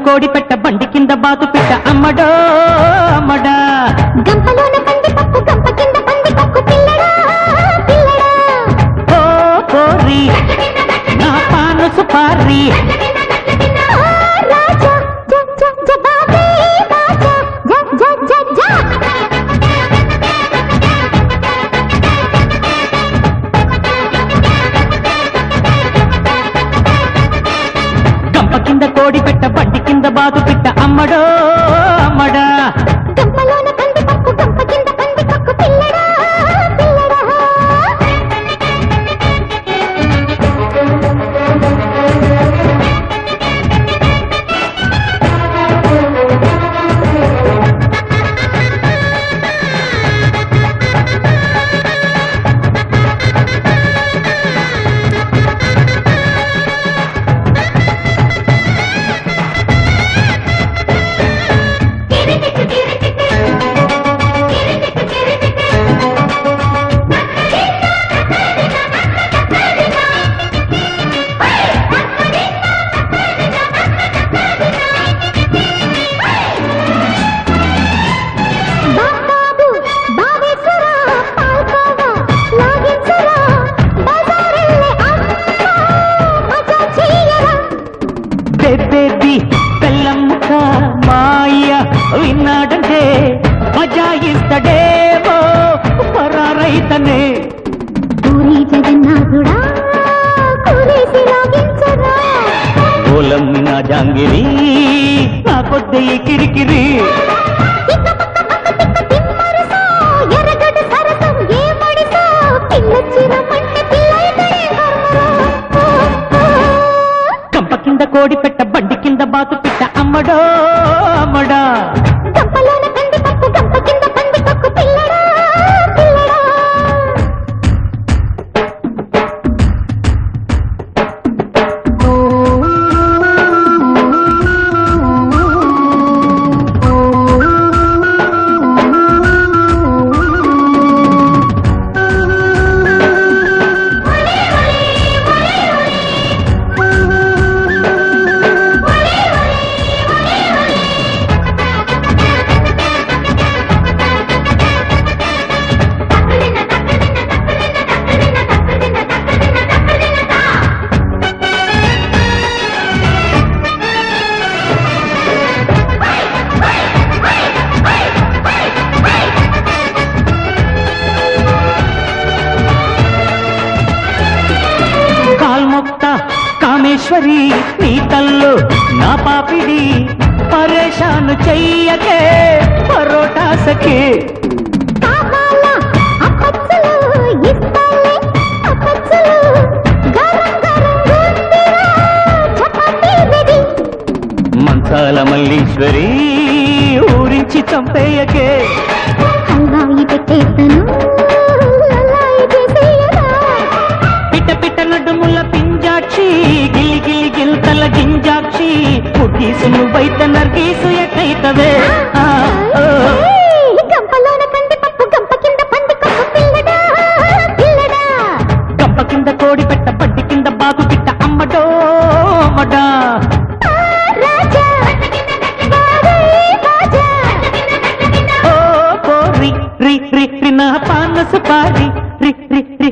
కోడి పెట్ట బండి కింద బాతు పెట్ట అమ్మడో అమ్మడా గంపలోన కంది పప్పు గంప కింద పంది పప్పు పిల్లడా పిల్లడా ఓ కోరి నా పాను సుపారి రాజా జబాబే రాజా జ గంప కింద కోడి పెట్ట బండి కింద బాతు పెట్ట అమ్మడో అమ్మడా గంపలోన కంది పప్పు గంప కింద పంది పప్పు పిల్లడా పిల్లడా పెళ్ళమ్ముక మాయ విన్నాడంటే మజాయిస్తడేమో పరారైతనే పూరి జగన్నాథుడా కూరేసి లాగించరా ఓలమ్మిన జాంగిరి నా కొద్ది కిరికిరి ఎర్రగడ్డ సరసం ఏ మడిసో పిల్లొచ్చిన పంట పిల్లైతడే కంప కింద కోడి పెట్ట బండి కింద బాతు పెట్ట అమ్మడో అమ్మడా గంపలోన కంది పప్పు గంప కింద పంది పప్పు పిల్లడా పిల్లడా కామేశ్వరి నీ తల్లు నా పాపిడి పరేషాను చెయ్యకే పరోటాసకే కావాలా అప్పచ్చలు ఇస్తాలే అప్పచ్చలు గరం గరం గుండిరా చపాతీ రెడీ మంచాల మల్లీశ్వరి ఊరించి చంపేయకే హల్వాయి పెట్టేతను లల్లాయి చేసేయరా పిట్ట పిట్ట నడుముల పింజాక్షి గిలి గిలి గిల్తల గింజాక్షి పుట్టీసు నువ్వైతే నర్గీసు ఎట్టయితవే గంపలోన కంది పప్పు గంప కింద పంది పప్పు పిల్లడా పిల్లడా గంప కింద కోడి పెట్ట బండి కింద బాగు పిట్ట అమ్మడో అమ్మడా రాజా బాబే బాజా ఓ కోరి రి రి రి నా పాన సుపారి రి రి రి